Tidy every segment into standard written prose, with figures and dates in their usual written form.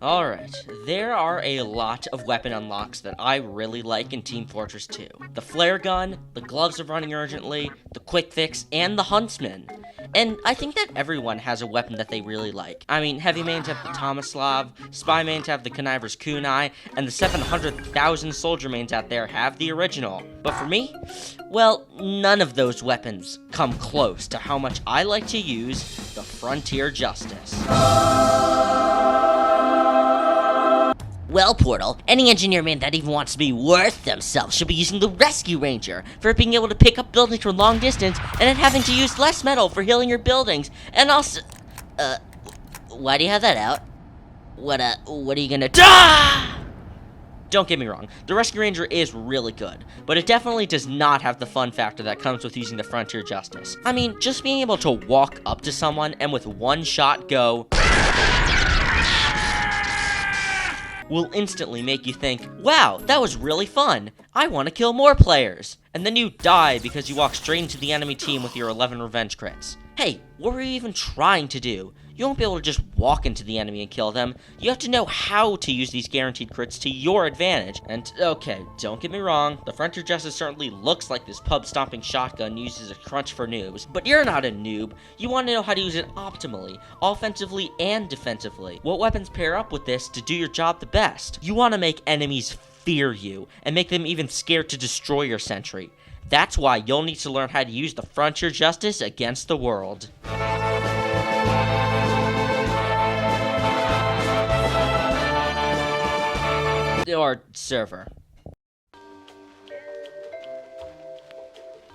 Alright, there are a lot of weapon unlocks that I really like in Team Fortress 2. The flare gun, the gloves of running urgently, the quick fix, and the huntsman. And I think that everyone has a weapon that they really like. I mean, heavy mains have the Tomislav, spy mains have the Conniver's Kunai, and the 700,000 soldier mains out there have the original. But for me, well, none of those weapons come close to how much I like to use the Frontier Justice. Well, Portal, any engineer man that even wants to be worth themselves should be using the Rescue Ranger for being able to pick up buildings from long distance and then having to use less metal for healing your buildings. And also, why do you have that out? What are you gonna do? Don't get me wrong, the Rescue Ranger is really good, but it definitely does not have the fun factor that comes with using the Frontier Justice. I mean, just being able to walk up to someone and with one shot go will instantly make you think, wow, that was really fun. I want to kill more players. And then you die because you walk straight into the enemy team with your 11 revenge crits. Hey, what were you even trying to do? You won't be able to just walk into the enemy and kill them. You have to know how to use these guaranteed crits to your advantage. And okay, don't get me wrong, the Frontier Justice certainly looks like this pub-stomping shotgun used as a crunch for noobs, but you're not a noob. You want to know how to use it optimally, offensively and defensively. What weapons pair up with this to do your job the best? You want to make enemies fear you, and make them even scared to destroy your sentry. That's why you'll need to learn how to use the Frontier Justice against the world. Or server.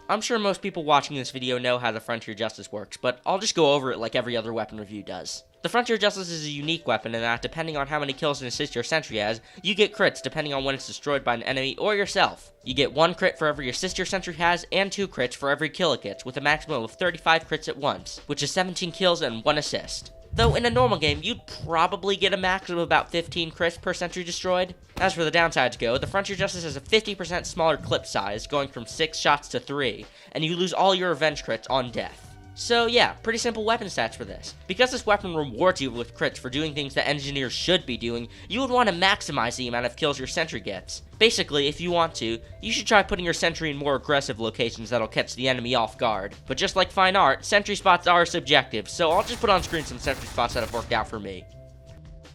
I'm sure most people watching this video know how the Frontier Justice works, but I'll just go over it like every other weapon review does. The Frontier Justice is a unique weapon in that, depending on how many kills an assist your sentry has, you get crits depending on when it's destroyed by an enemy or yourself. You get 1 crit for every assist your sentry has, and 2 crits for every kill it gets, with a maximum of 35 crits at once, which is 17 kills and 1 assist. Though in a normal game, you'd probably get a maximum of about 15 crits per sentry destroyed. As for the downsides go, the Frontier Justice has a 50% smaller clip size, going from 6 shots to 3, and you lose all your revenge crits on death. So yeah, pretty simple weapon stats for this. Because this weapon rewards you with crits for doing things that engineers should be doing, you would want to maximize the amount of kills your sentry gets. Basically, if you want to, you should try putting your sentry in more aggressive locations that'll catch the enemy off guard. But just like fine art, sentry spots are subjective, so I'll just put on screen some sentry spots that have worked out for me.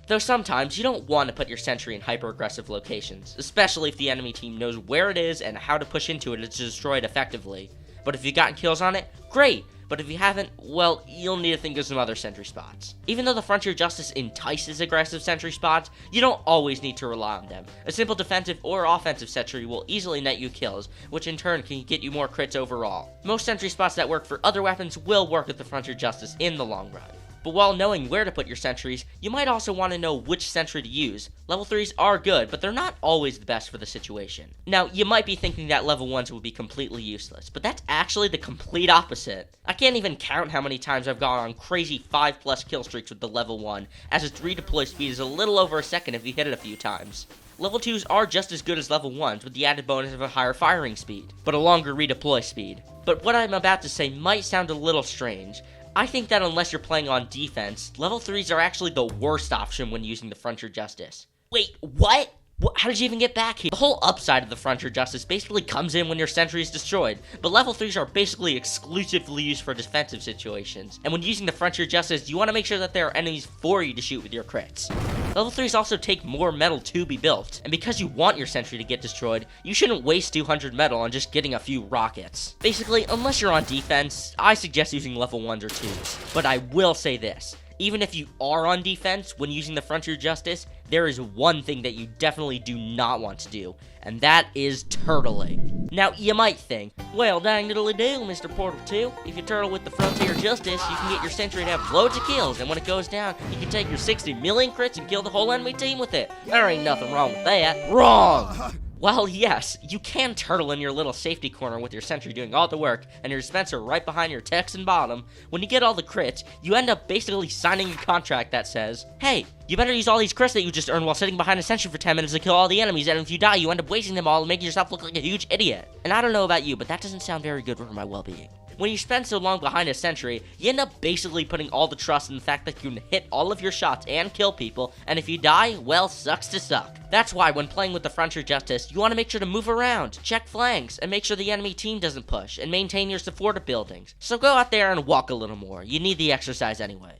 Though sometimes you don't want to put your sentry in hyper-aggressive locations, especially if the enemy team knows where it is and how to push into it to destroy it effectively. But if you've gotten kills on it, great! But if you haven't, well, you'll need to think of some other sentry spots. Even though the Frontier Justice entices aggressive sentry spots, you don't always need to rely on them. A simple defensive or offensive sentry will easily net you kills, which in turn can get you more crits overall. Most sentry spots that work for other weapons will work with the Frontier Justice in the long run. But while knowing where to put your sentries, you might also want to know which sentry to use. Level 3s are good, but they're not always the best for the situation. Now, you might be thinking that level 1s would be completely useless, but that's actually the complete opposite. I can't even count how many times I've gone on crazy 5+ kill streaks with the level 1, as its redeploy speed is a little over a second if you hit it a few times. Level 2s are just as good as level 1s, with the added bonus of a higher firing speed, but a longer redeploy speed. But what I'm about to say might sound a little strange. I think that unless you're playing on defense, level 3s are actually the worst option when using the Frontier Justice. Wait, what? How did you even get back here? The whole upside of the Frontier Justice basically comes in when your sentry is destroyed, but level 3s are basically exclusively used for defensive situations. And when using the Frontier Justice, you want to make sure that there are enemies for you to shoot with your crits. Level 3s also take more metal to be built, and because you want your sentry to get destroyed, you shouldn't waste 200 metal on just getting a few rockets. Basically, unless you're on defense, I suggest using level 1s or 2s. But I will say this. Even if you are on defense when using the Frontier Justice, there is one thing that you definitely do not want to do, and that is turtling. Now, you might think, well, dang diddly do, Mr. Portal 2. If you turtle with the Frontier Justice, you can get your sentry to have loads of kills, and when it goes down, you can take your 60 million crits and kill the whole enemy team with it. There ain't nothing wrong with that. Wrong! While yes, you can turtle in your little safety corner with your sentry doing all the work, and your dispenser right behind your Texan bottom, when you get all the crits, you end up basically signing a contract that says, hey, you better use all these crits that you just earned while sitting behind a sentry for 10 minutes to kill all the enemies, and if you die, you end up wasting them all and making yourself look like a huge idiot. And I don't know about you, but that doesn't sound very good for my well-being. When you spend so long behind a sentry, you end up basically putting all the trust in the fact that you can hit all of your shots and kill people, and if you die, well, sucks to suck. That's why when playing with the Frontier Justice, you want to make sure to move around, check flanks, and make sure the enemy team doesn't push, and maintain your supportive buildings. So go out there and walk a little more. You need the exercise anyway.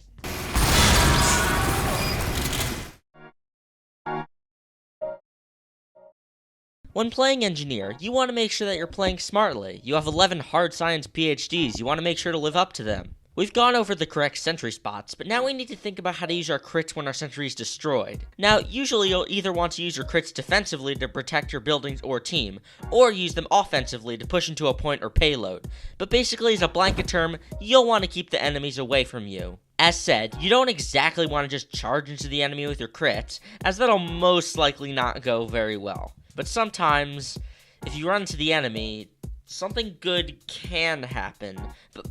When playing Engineer, you want to make sure that you're playing smartly. You have 11 hard science PhDs, you want to make sure to live up to them. We've gone over the correct sentry spots, but now we need to think about how to use our crits when our sentry is destroyed. Now, usually you'll either want to use your crits defensively to protect your buildings or team, or use them offensively to push into a point or payload. But basically, as a blanket term, you'll want to keep the enemies away from you. As said, you don't exactly want to just charge into the enemy with your crits, as that'll most likely not go very well. But sometimes, if you run into the enemy, something good can happen.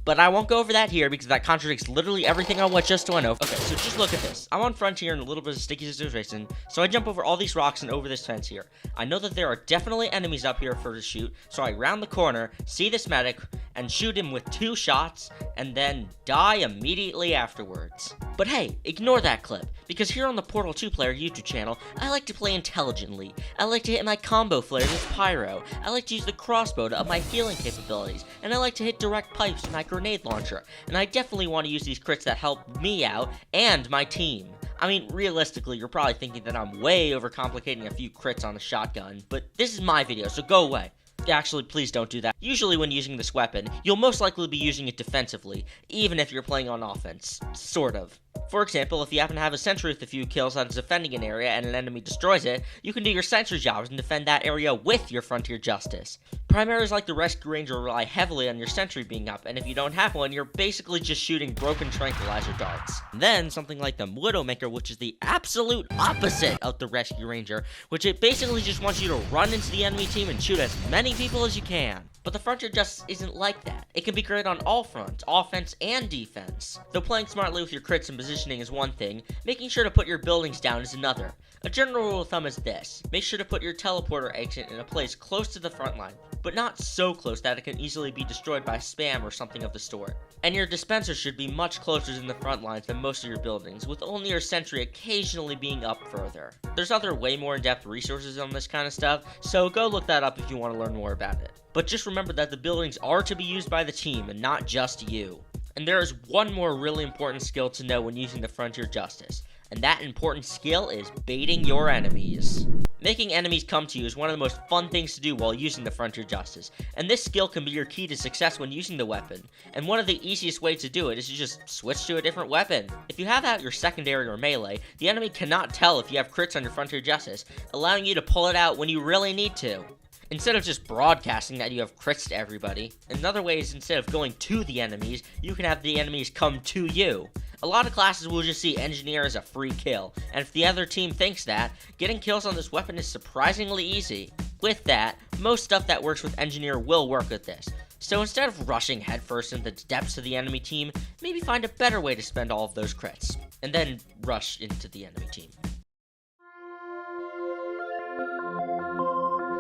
But I won't go over that here because that contradicts literally everything on what just went over. Okay, so just look at this. I'm on Frontier in a little bit of sticky situation, so I jump over all these rocks and over this fence here. I know that there are definitely enemies up here for to shoot, so I round the corner, see this medic, and shoot him with 2 shots, and then die immediately afterwards. But hey, ignore that clip, because here on the Portal 2 Player YouTube channel, I like to play intelligently. I like to hit my combo flares with Pyro. I like to use the crossbow to up my healing capabilities, and I like to hit direct pipes with my grenade launcher, and I definitely want to use these crits that help me out and my team. I mean, realistically, you're probably thinking that I'm way overcomplicating a few crits on a shotgun, but this is my video, so go away. Actually, please don't do that. Usually when using this weapon, you'll most likely be using it defensively, even if you're playing on offense. Sort of. For example, if you happen to have a sentry with a few kills that is defending an area and an enemy destroys it, you can do your sentry jobs and defend that area with your Frontier Justice. Primaries like the Rescue Ranger rely heavily on your sentry being up, and if you don't have one, you're basically just shooting broken tranquilizer darts. Then, something like the Miitopia, which is the absolute opposite of the Rescue Ranger, which it basically just wants you to run into the enemy team and shoot as many people as you can. But the Frontier Justice isn't like that. It can be great on all fronts, offense and defense. Though playing smartly with your crits and positioning is one thing, making sure to put your buildings down is another. A general rule of thumb is this: make sure to put your teleporter exit in a place close to the front line, but not so close that it can easily be destroyed by spam or something of the sort. And your dispenser should be much closer to the front lines than most of your buildings, with only your sentry occasionally being up further. There's other way more in-depth resources on this kind of stuff, so go look that up if you want to learn more about it. But just remember that the buildings are to be used by the team and not just you. And there is one more really important skill to know when using the Frontier Justice, and that important skill is baiting your enemies. Making enemies come to you is one of the most fun things to do while using the Frontier Justice, and this skill can be your key to success when using the weapon. And one of the easiest ways to do it is to just switch to a different weapon. If you have out your secondary or melee, the enemy cannot tell if you have crits on your Frontier Justice, allowing you to pull it out when you really need to, instead of just broadcasting that you have crits to everybody. Another way is, instead of going to the enemies, you can have the enemies come to you. A lot of classes will just see Engineer as a free kill, and if the other team thinks that, getting kills on this weapon is surprisingly easy. With that, most stuff that works with Engineer will work with this. So instead of rushing headfirst into the depths of the enemy team, maybe find a better way to spend all of those crits, and then rush into the enemy team.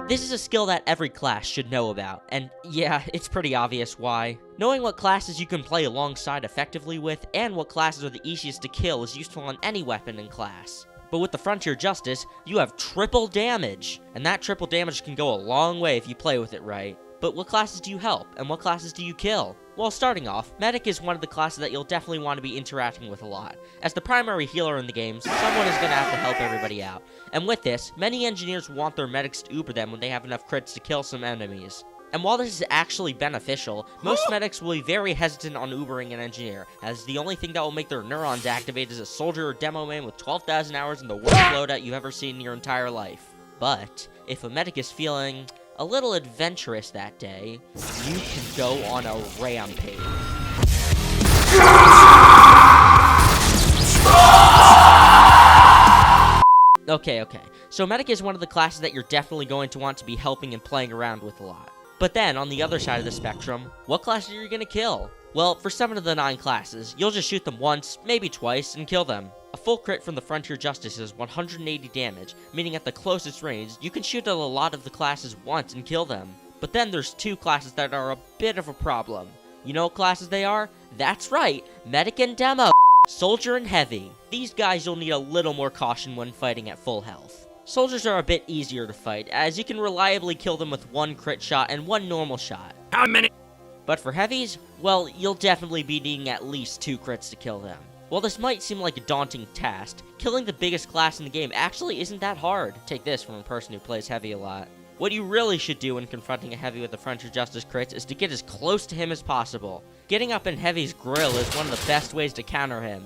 This is a skill that every class should know about, and yeah, it's pretty obvious why. Knowing what classes you can play alongside effectively with, and what classes are the easiest to kill, is useful on any weapon in class. But with the Frontier Justice, you have triple damage, and that triple damage can go a long way if you play with it right. But what classes do you help, and what classes do you kill? Well, starting off, Medic is one of the classes that you'll definitely want to be interacting with a lot. As the primary healer in the games, someone is going to have to help everybody out. And with this, many engineers want their medics to uber them when they have enough crits to kill some enemies. And while this is actually beneficial, most medics will be very hesitant on ubering an engineer, as the only thing that will make their neurons activate is a soldier or demo man with 12,000 hours in the worst loadout you've ever seen in your entire life. But if a medic is feeling a little adventurous that day, you can go on a rampage. Okay, so Medic is one of the classes that you're definitely going to want to be helping and playing around with a lot. But then, on the other side of the spectrum, what classes are you going to kill? Well, for 7 of the 9 classes, you'll just shoot them once, maybe twice, and kill them. A full crit from the Frontier Justice is 180 damage, meaning at the closest range, you can shoot at a lot of the classes once and kill them. But then there's 2 classes that are a bit of a problem. You know what classes they are? That's right, Medic and Demo, Soldier and Heavy. These guys you'll need a little more caution when fighting at full health. Soldiers are a bit easier to fight, as you can reliably kill them with 1 crit shot and 1 normal shot. How many? But for heavies, well, you'll definitely be needing at least 2 crits to kill them. While this might seem like a daunting task, killing the biggest class in the game actually isn't that hard. Take this from a person who plays heavy a lot. What you really should do when confronting a heavy with the Frontier Justice crits is to get as close to him as possible. Getting up in Heavy's grill is one of the best ways to counter him.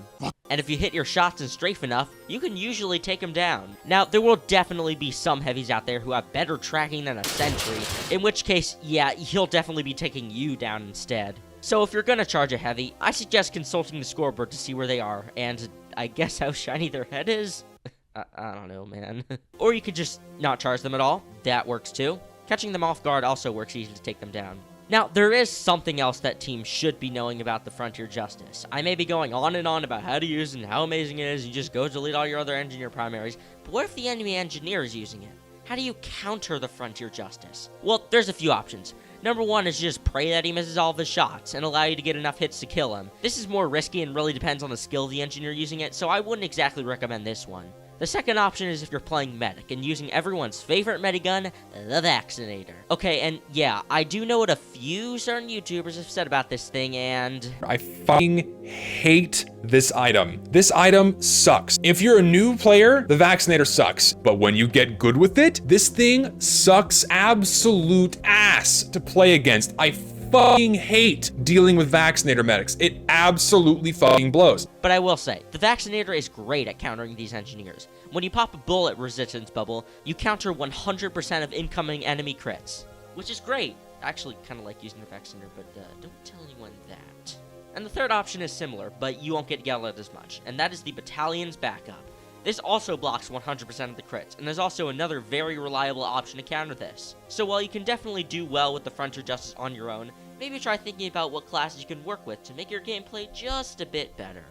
And if you hit your shots and strafe enough, you can usually take him down. Now, there will definitely be some heavies out there who have better tracking than a sentry, in which case, yeah, he'll definitely be taking you down instead. So if you're gonna charge a heavy, I suggest consulting the scoreboard to see where they are, and I guess how shiny their head is? I don't know, man. Or you could just not charge them at all. That works too. Catching them off guard also works easy to take them down. Now, there is something else that teams should be knowing about the Frontier Justice. I may be going on and on about how to use it and how amazing it is, you just go delete all your other engineer primaries, but what if the enemy engineer is using it? How do you counter the Frontier Justice? Well, there's a few options. Number 1 is just pray that he misses all of his shots and allow you to get enough hits to kill him. This is more risky and really depends on the skill of the engineer using it, so I wouldn't exactly recommend this one. The second option is if you're playing Medic and using everyone's favorite medigun, the Vaccinator. Okay, and yeah, I do know what a few certain YouTubers have said about this thing, and I fucking hate this item. This item sucks. If you're a new player, the Vaccinator sucks. But when you get good with it, this thing sucks absolute ass to play against. I fucking hate dealing with Vaccinator medics. It absolutely fucking blows. But I will say, the Vaccinator is great at countering these engineers. When you pop a bullet resistance bubble, you counter 100% of incoming enemy crits, which is great. I actually kind of like using the Vaccinator, but don't tell anyone that. And the third option is similar, but you won't get yelled at as much, and that is the Battalion's Backup. This also blocks 100% of the crits, and there's also another very reliable option to counter this. So while you can definitely do well with the Frontier Justice on your own, maybe try thinking about what classes you can work with to make your gameplay just a bit better.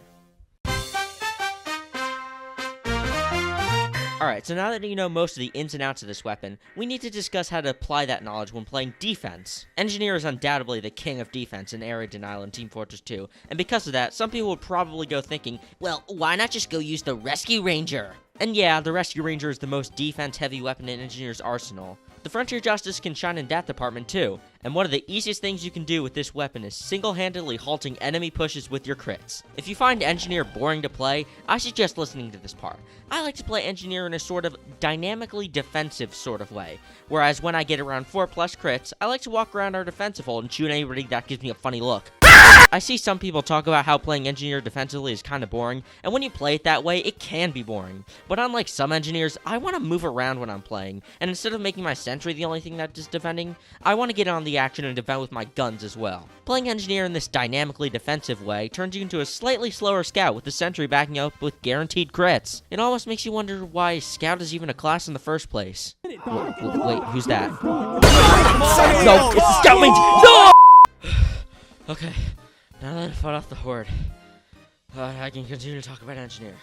Alright, so now that you know most of the ins and outs of this weapon, we need to discuss how to apply that knowledge when playing defense. Engineer is undoubtedly the king of defense in Arid, Denial, and Team Fortress 2, and because of that, some people would probably go thinking, well, why not just go use the Rescue Ranger? And yeah, the Rescue Ranger is the most defense-heavy weapon in Engineer's arsenal. The Frontier Justice can shine in that department too, and one of the easiest things you can do with this weapon is single-handedly halting enemy pushes with your crits. If you find Engineer boring to play, I suggest listening to this part. I like to play Engineer in a sort of dynamically defensive sort of way, whereas when I get around 4+ crits, I like to walk around our defensive hold and shoot anybody that gives me a funny look. I see some people talk about how playing Engineer defensively is kind of boring, and when you play it that way, it can be boring. But unlike some engineers, I want to move around when I'm playing, and instead of making my sentry the only thing that is defending, I want to get on the action and defend with my guns as well. Playing Engineer in this dynamically defensive way turns you into a slightly slower scout with the sentry backing up with guaranteed crits. It almost makes you wonder why scout is even a class in the first place. Wait, who's that? No, it's the scout mage! No! Okay. Now that I fought off the horde, I can continue to talk about Engineer.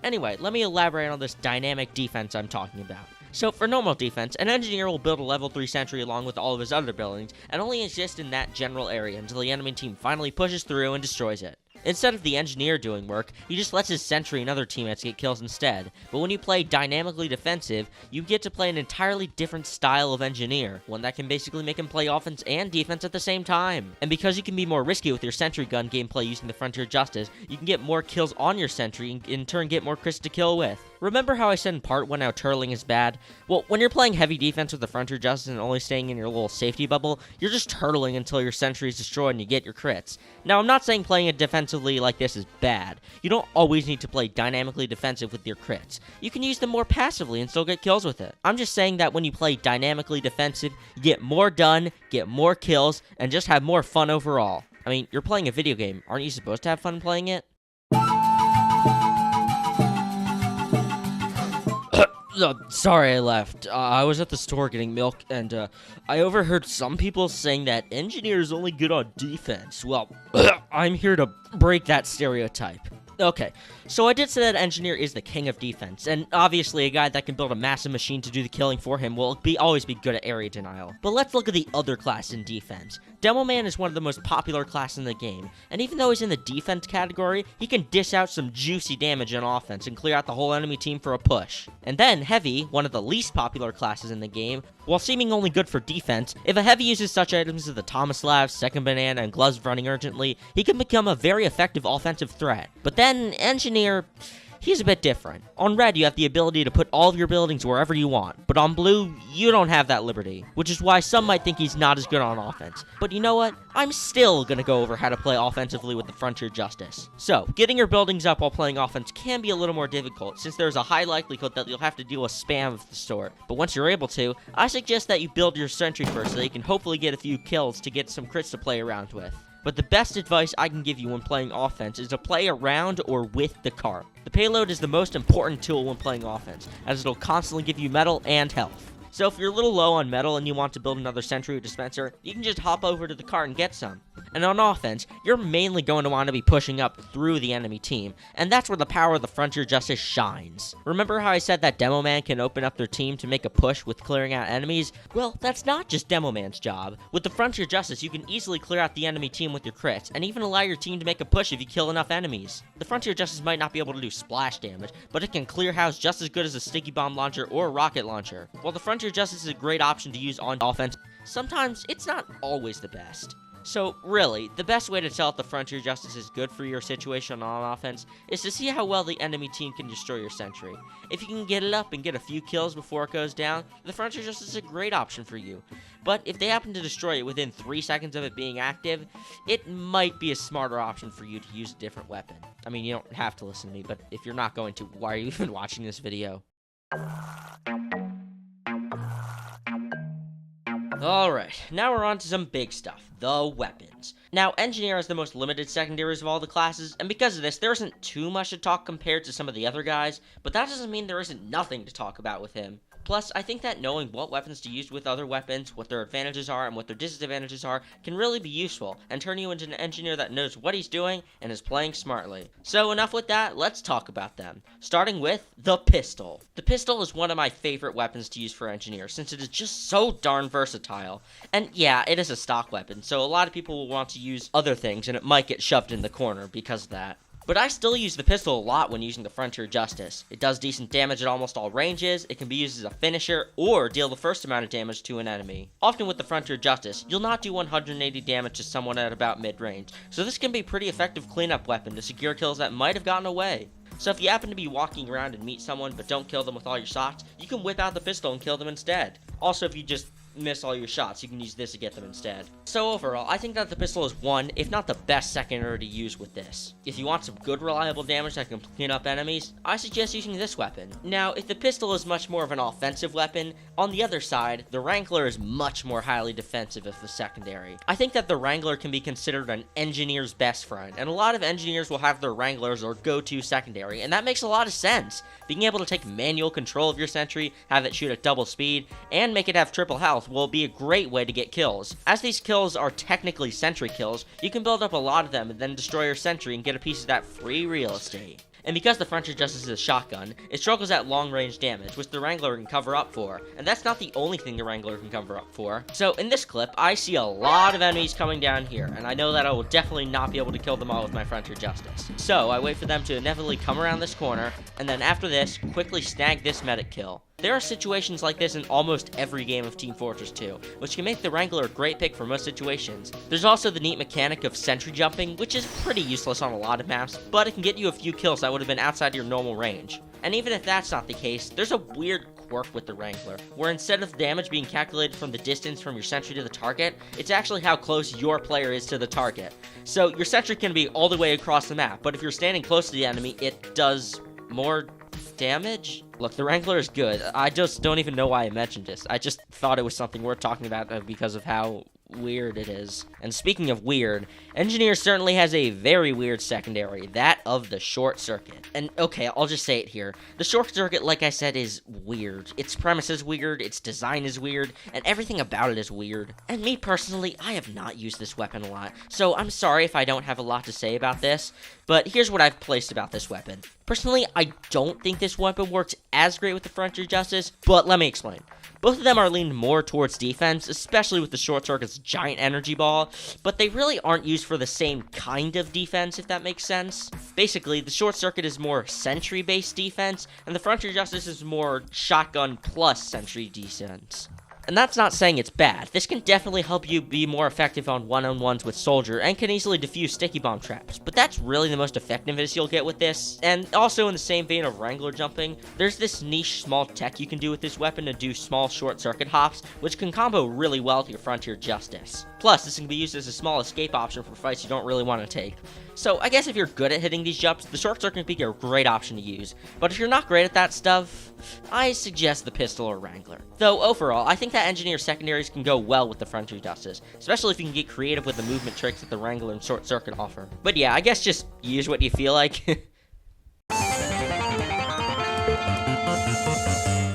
Anyway, let me elaborate on this dynamic defense I'm talking about. So, for normal defense, an Engineer will build a level 3 sentry along with all of his other buildings, and only exist in that general area until the enemy team finally pushes through and destroys it. Instead of the Engineer doing work, he just lets his sentry and other teammates get kills instead. But when you play dynamically defensive, you get to play an entirely different style of Engineer, one that can basically make him play offense and defense at the same time. And because you can be more risky with your sentry gun gameplay using the Frontier Justice, you can get more kills on your sentry and in turn get more crits to kill with. Remember how I said in part 1 how turtling is bad? Well, when you're playing heavy defense with the Frontier Justice and only staying in your little safety bubble, you're just turtling until your sentry is destroyed and you get your crits. Now, I'm not saying playing it defensively like this is bad. You don't always need to play dynamically defensive with your crits. You can use them more passively and still get kills with it. I'm just saying that when you play dynamically defensive, you get more done, get more kills, and just have more fun overall. I mean, you're playing a video game. Aren't you supposed to have fun playing it? Sorry I left. I was at the store getting milk, and I overheard some people saying that Engineer is only good on defense. Well, I'm here to break that stereotype. Okay, so I did say that Engineer is the king of defense, and obviously a guy that can build a massive machine to do the killing for him will always be good at area denial. But let's look at the other class in defense. Demo Man is one of the most popular classes in the game, and even though he's in the defense category, he can dish out some juicy damage on offense and clear out the whole enemy team for a push. And then Heavy, one of the least popular classes in the game, while seeming only good for defense, if a Heavy uses such items as the Tomislav, Second Banana, and Gloves of Running Urgently, he can become a very effective offensive threat. But then Engineer, he's a bit different. On Red, you have the ability to put all of your buildings wherever you want, but on Blue, you don't have that liberty, which is why some might think he's not as good on offense. But you know what? I'm still gonna go over how to play offensively with the Frontier Justice. So, getting your buildings up while playing offense can be a little more difficult, since there's a high likelihood that you'll have to do a spam of the sort. But once you're able to, I suggest that you build your sentry first so that you can hopefully get a few kills to get some crits to play around with. But the best advice I can give you when playing offense is to play around or with the Kart. The payload is the most important tool when playing offense, as it'll constantly give you metal and health. So if you're a little low on metal and you want to build another sentry or dispenser, you can just hop over to the Kart and get some. And on offense, you're mainly going to want to be pushing up through the enemy team, and that's where the power of the Frontier Justice shines. Remember how I said that Demo Man can open up their team to make a push with clearing out enemies? Well, that's not just Demo Man's job. With the Frontier Justice, you can easily clear out the enemy team with your crits, and even allow your team to make a push if you kill enough enemies. The Frontier Justice might not be able to do splash damage, but it can clear house just as good as a sticky bomb launcher or a rocket launcher. While the Frontier Justice is a great option to use on offense, sometimes it's not always the best. So really, the best way to tell if the Frontier Justice is good for your situation on offense is to see how well the enemy team can destroy your sentry. If you can get it up and get a few kills before it goes down, the Frontier Justice is a great option for you. But if they happen to destroy it within 3 seconds of it being active, it might be a smarter option for you to use a different weapon. I mean, you don't have to listen to me, but if you're not going to, why are you even watching this video? Alright, now we're on to some big stuff, the weapons. Now, Engineer is the most limited secondaries of all the classes, and because of this, there isn't too much to talk compared to some of the other guys, but that doesn't mean there isn't nothing to talk about with him. Plus, I think that knowing what weapons to use with other weapons, what their advantages are, and what their disadvantages are, can really be useful, and turn you into an engineer that knows what he's doing, and is playing smartly. So enough with that, let's talk about them. Starting with the pistol. The pistol is one of my favorite weapons to use for engineers, since it is just so darn versatile. And yeah, it is a stock weapon, so a lot of people will want to use other things, and it might get shoved in the corner because of that. But I still use the pistol a lot when using the Frontier Justice. It does decent damage at almost all ranges, it can be used as a finisher, or deal the first amount of damage to an enemy. Often with the Frontier Justice, you'll not do 180 damage to someone at about mid-range, so this can be a pretty effective cleanup weapon to secure kills that might have gotten away. So if you happen to be walking around and meet someone but don't kill them with all your shots, you can whip out the pistol and kill them instead. Also, if you just miss all your shots, you can use this to get them instead. So overall, I think that the pistol is one, if not the best secondary to use with this. If you want some good reliable damage that can clean up enemies, I suggest using this weapon. Now, if the pistol is much more of an offensive weapon, on the other side, the Wrangler is much more highly defensive as the secondary. I think that the Wrangler can be considered an engineer's best friend, and a lot of engineers will have their Wranglers or go-to secondary, and that makes a lot of sense. Being able to take manual control of your sentry, have it shoot at double speed, and make it have triple health will be a great way to get kills. As these kills are technically sentry kills, you can build up a lot of them and then destroy your sentry and get a piece of that free real estate. And because the Frontier Justice is a shotgun, it struggles at long-range damage, which the Wrangler can cover up for. And that's not the only thing the Wrangler can cover up for. So in this clip, I see a lot of enemies coming down here, and I know that I will definitely not be able to kill them all with my Frontier Justice. So I wait for them to inevitably come around this corner, and then after this, quickly snag this medic kill. There are situations like this in almost every game of Team Fortress 2, which can make the Wrangler a great pick for most situations. There's also the neat mechanic of sentry jumping, which is pretty useless on a lot of maps, but it can get you a few kills that would have been outside your normal range. And even if that's not the case, there's a weird quirk with the Wrangler, where instead of damage being calculated from the distance from your sentry to the target, it's actually how close your player is to the target. So your sentry can be all the way across the map, but if you're standing close to the enemy, it does more damage? Look, the Wrangler is good. I just don't even know why I mentioned this. I just thought it was something worth talking about because of how weird it is. And speaking of weird, Engineer certainly has a very weird secondary, that of the Short Circuit. And okay, I'll just say it here. The Short Circuit, like I said, is weird. Its premise is weird, its design is weird, and everything about it is weird. And me personally, I have not used this weapon a lot, so I'm sorry if I don't have a lot to say about this. But here's what I've placed about this weapon. Personally, I don't think this weapon works as great with the Frontier Justice, but let me explain. Both of them are leaned more towards defense, especially with the Short Circuit's giant energy ball, but they really aren't used for the same kind of defense, if that makes sense. Basically, the Short Circuit is more sentry-based defense, and the Frontier Justice is more shotgun plus sentry defense. And that's not saying it's bad. This can definitely help you be more effective on one-on-ones with Soldier and can easily defuse sticky bomb traps, but that's really the most effectiveness you'll get with this. And also in the same vein of Wrangler jumping, there's this niche small tech you can do with this weapon to do small short circuit hops, which can combo really well with your Frontier Justice. Plus, this can be used as a small escape option for fights you don't really want to take. So I guess if you're good at hitting these jumps, the short circuit can be a great option to use. But if you're not great at that stuff, I suggest the pistol or Wrangler. Though overall, I think that Engineer Secondaries can go well with the Frontier Justice, especially if you can get creative with the movement tricks that the Wrangler and Short Circuit offer. But yeah, I guess just use what you feel like.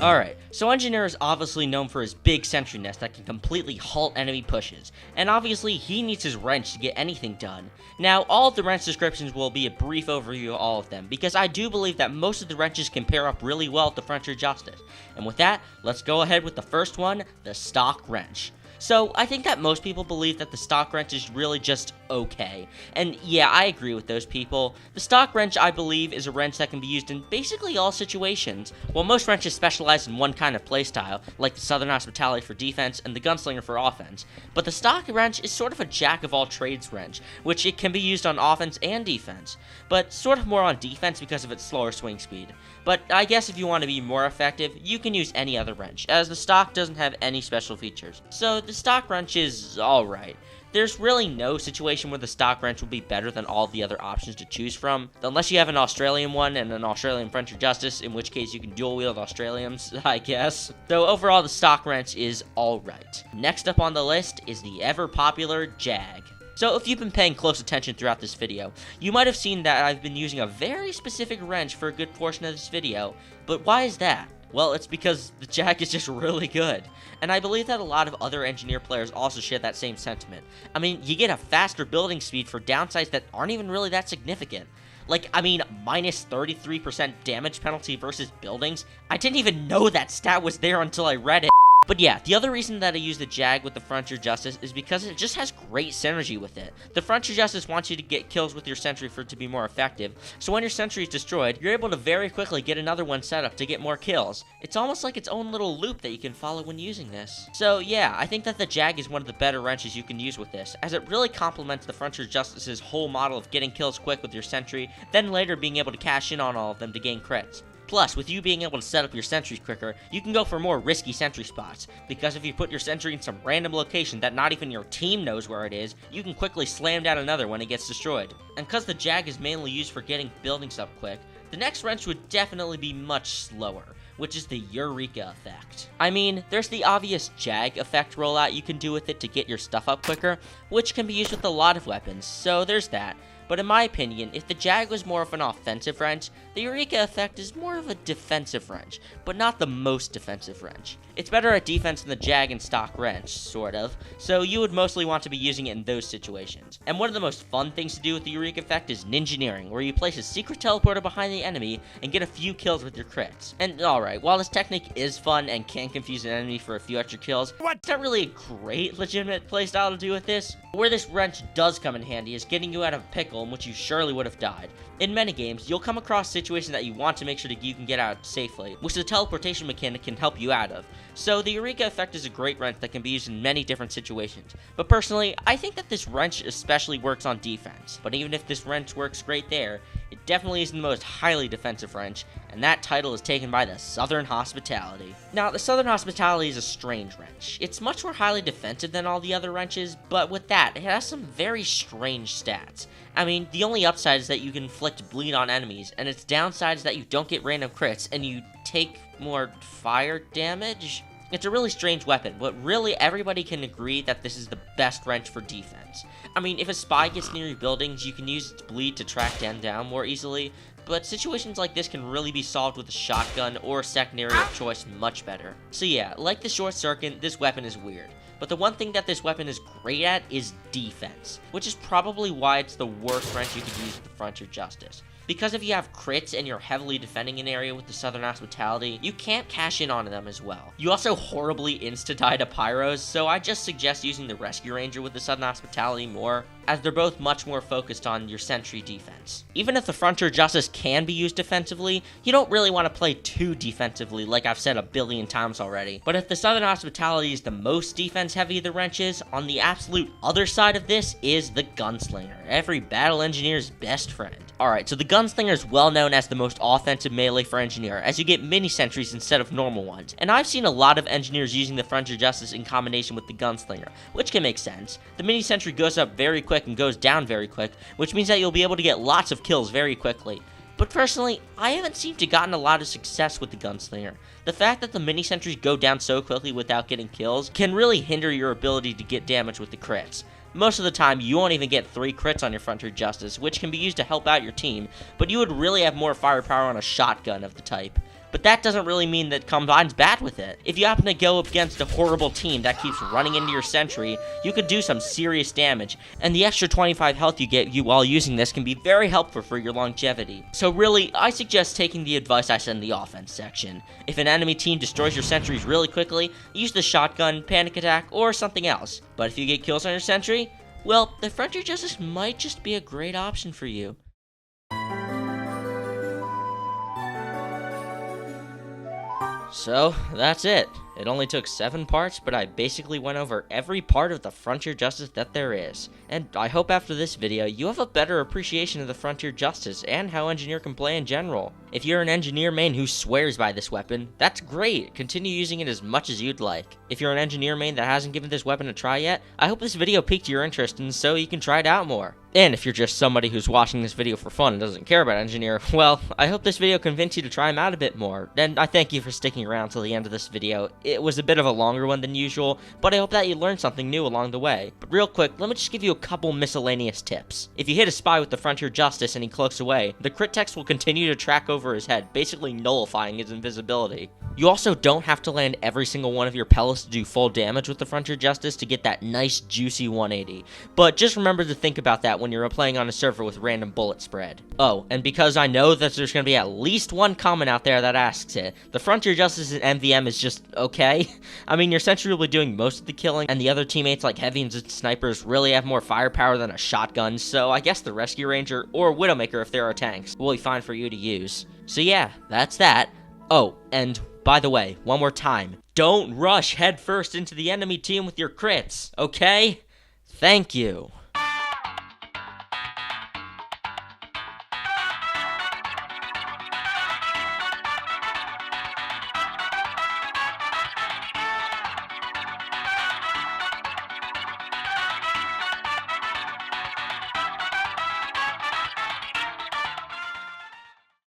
Alright, so Engineer is obviously known for his big sentry nest that can completely halt enemy pushes, and obviously he needs his wrench to get anything done. Now, all of the wrench descriptions will be a brief overview of all of them, because I do believe that most of the wrenches can pair up really well with the Frontier Justice. And with that, let's go ahead with the first one, the stock wrench. So, I think that most people believe that the stock wrench is really just okay. And yeah, I agree with those people. The stock wrench, I believe, is a wrench that can be used in basically all situations. While most wrenches specialize in one kind of playstyle, like the Southern Hospitality for defense and the Gunslinger for offense. But the stock wrench is sort of a jack-of-all-trades wrench, which it can be used on offense and defense, but sort of more on defense because of its slower swing speed. But I guess if you want to be more effective, you can use any other wrench, as the stock doesn't have any special features. So the stock wrench is alright. There's really no situation where the stock wrench will be better than all the other options to choose from, unless you have an Australian one and an Australian Frontier Justice, in which case you can dual wield Australians, I guess. Though overall the stock wrench is alright. Next up on the list is the ever popular Jag. So if you've been paying close attention throughout this video, you might have seen that I've been using a very specific wrench for a good portion of this video, but why is that? Well, it's because the Jag is just really good, and I believe that a lot of other Engineer players also share that same sentiment. I mean, you get a faster building speed for downsides that aren't even really that significant. Like, I mean, minus 33% damage penalty versus buildings? I didn't even know that stat was there until I read it. But yeah, the other reason that I use the Jag with the Frontier Justice is because it just has great synergy with it. The Frontier Justice wants you to get kills with your sentry for it to be more effective, so when your sentry is destroyed, you're able to very quickly get another one set up to get more kills. It's almost like its own little loop that you can follow when using this. So yeah, I think that the Jag is one of the better wrenches you can use with this, as it really complements the Frontier Justice's whole model of getting kills quick with your sentry, then later being able to cash in on all of them to gain crits. Plus, with you being able to set up your sentries quicker, you can go for more risky sentry spots, because if you put your sentry in some random location that not even your team knows where it is, you can quickly slam down another when it gets destroyed. And because the Jag is mainly used for getting buildings up quick, the next wrench would definitely be much slower, which is the Eureka effect. I mean, there's the obvious Jag effect rollout you can do with it to get your stuff up quicker, which can be used with a lot of weapons, so there's that. But in my opinion, if the Jag was more of an offensive wrench, the Eureka effect is more of a defensive wrench, but not the most defensive wrench. It's better at defense than the Jag and stock wrench, sort of, so you would mostly want to be using it in those situations. And one of the most fun things to do with the Eureka effect is ninjineering, where you place a secret teleporter behind the enemy and get a few kills with your crits. And alright, while this technique is fun and can confuse an enemy for a few extra kills, it's not really a great legitimate playstyle to do with this. Where this wrench does come in handy is getting you out of a pickle in which you surely would have died. In many games, you'll come across situations that you want to make sure that you can get out safely, which the teleportation mechanic can help you out of. So the Eureka effect is a great wrench that can be used in many different situations. But personally, I think that this wrench especially works on defense. But even if this wrench works great there, it definitely isn't the most highly defensive wrench, and that title is taken by the Southern Hospitality. Now, the Southern Hospitality is a strange wrench. It's much more highly defensive than all the other wrenches, but with that, it has some very strange stats. I mean, the only upside is that you can inflict bleed on enemies, and its downside is that you don't get random crits, and you take more fire damage? It's a really strange weapon, but really everybody can agree that this is the best wrench for defense. I mean, if a spy gets near your buildings, you can use its bleed to track them down more easily, but situations like this can really be solved with a shotgun or a secondary of choice much better. So yeah, like the short circuit, this weapon is weird. But the one thing that this weapon is great at is defense, which is probably why it's the worst wrench you could use with the Frontier Justice. Because if you have crits and you're heavily defending an area with the Southern Hospitality, you can't cash in on them as well. You also horribly insta-die to Pyros, so I just suggest using the Rescue Ranger with the Southern Hospitality more, as they're both much more focused on your sentry defense. Even if the Frontier Justice can be used defensively, you don't really want to play too defensively like I've said a billion times already. But if the Southern Hospitality is the most defense heavy of the wrenches, on the absolute other side of this is the Gunslinger, every battle engineer's best friend. Alright, so the Gunslinger is well known as the most offensive melee for engineer, as you get mini sentries instead of normal ones. And I've seen a lot of engineers using the Frontier Justice in combination with the Gunslinger, which can make sense. The mini sentry goes up very quick and goes down very quick, which means that you'll be able to get lots of kills very quickly. But personally, I haven't seemed to gotten a lot of success with the Gunslinger. The fact that the mini sentries go down so quickly without getting kills can really hinder your ability to get damage with the crits. Most of the time, you won't even get 3 crits on your Frontier Justice, which can be used to help out your team, but you would really have more firepower on a shotgun of the type. But that doesn't really mean that Combine's bad with it. If you happen to go up against a horrible team that keeps running into your sentry, you could do some serious damage, and the extra 25 health you get while using this can be very helpful for your longevity. So really, I suggest taking the advice I said in the offense section. If an enemy team destroys your sentries really quickly, use the shotgun, panic attack, or something else. But if you get kills on your sentry, well, the Frontier Justice might just be a great option for you. So, that's it. It only took 7 parts, but I basically went over every part of the Frontier Justice that there is. And I hope after this video, you have a better appreciation of the Frontier Justice and how Engineer can play in general. If you're an Engineer main who swears by this weapon, that's great. Continue using it as much as you'd like. If you're an Engineer main that hasn't given this weapon a try yet, I hope this video piqued your interest and so you can try it out more. And if you're just somebody who's watching this video for fun and doesn't care about Engineer, well, I hope this video convinced you to try him out a bit more. And I thank you for sticking around till the end of this video. It was a bit of a longer one than usual, but I hope that you learned something new along the way. But real quick, let me just give you a couple miscellaneous tips. If you hit a spy with the Frontier Justice and he cloaks away, the crit text will continue to track over his head, basically nullifying his invisibility. You also don't have to land every single one of your pellets to do full damage with the Frontier Justice to get that nice juicy 180. But just remember to think about that when you're playing on a server with random bullet spread. Oh, and because I know that there's going to be at least one comment out there that asks it, the Frontier Justice in MVM is just okay. I mean, your sentry will be doing most of the killing, and the other teammates like Heavy and Snipers really have more firepower than a shotgun, so I guess the Rescue Ranger, or Widowmaker if there are tanks, will be fine for you to use. So yeah, that's that. Oh, and by the way, one more time, don't rush headfirst into the enemy team with your crits, okay? Thank you.